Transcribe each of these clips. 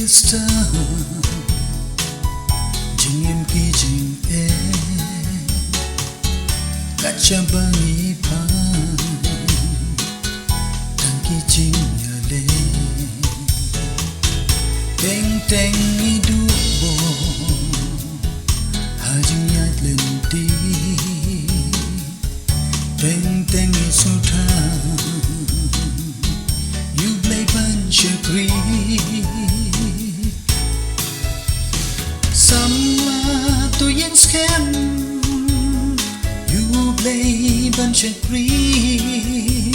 Krista Jing em ki jing e Kacha bangi pa Tang ki jing ya le Teng teng i du bo Ha jing yat len di Teng teng i su tha You play bunch of green Samla tu yen scam You play bunch of green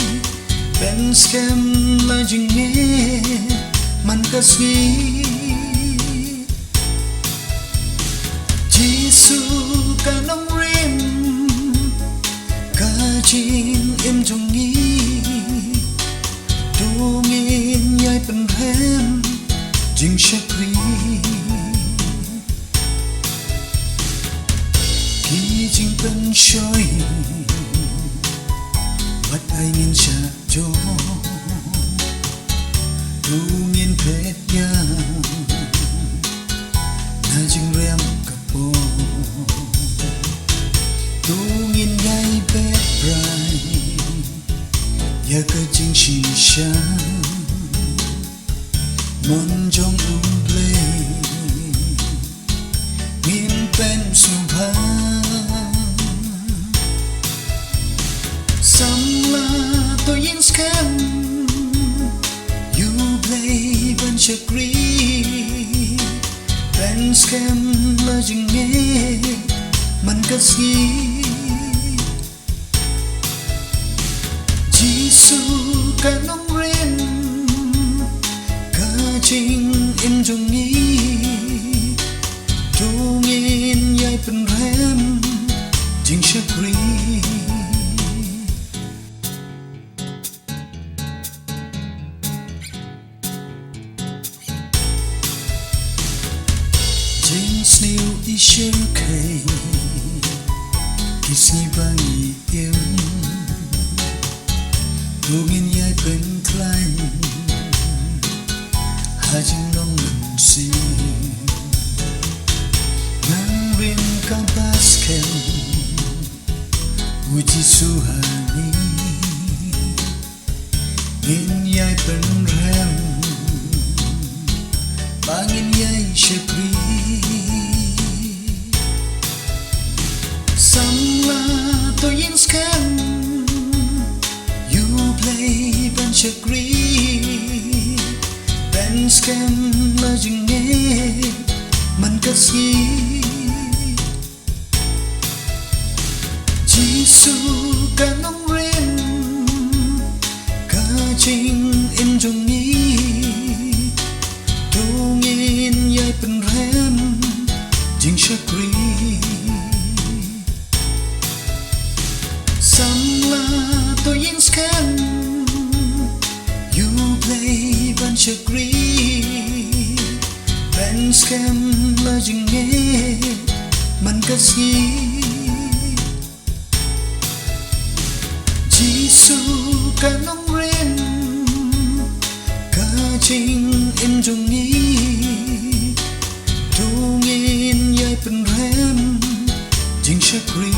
Ben scam la jing nghe Man kas nghi Giêsu ca nong rim Ca jing em trong nghi Tu ngin nhai pen hem Jing shakri Khi jing pen shoy Bắt ai ngin sha cho Tu ngin phet ya Na jing rem kapo Tu ngin nhai pet brai Ya ke jing shi sha Mon jong ble Ngin pen su pha Samla to yin scam You play bunch of green Ben scam la jing nghe Man kas nghi Giêsu ca nong ren Ca jing em trong nghi Tu ngin nhai pen rem Jing shakri Jing sniu i shen kei Kis ni bangi em Tu ngin nhai pen klein Ha jing nong lun si Nang rin ka basken Uji suhani Ngin nhai pen rem Bangin nhai shakri Samla to yin scam You play bunch of green Ben scam la jing nghe Man kas nghi Giêsu ca nong ren Ca jing em trong nghi Tu ngin nhai pen rem Jing shakri Samla to yin scam You play bunch of green Ben scam la jing nghe Man kas nghi Giêsu ca nong ren Ca jing em trong nghi Tu ngin nhai pen rem Jing shakri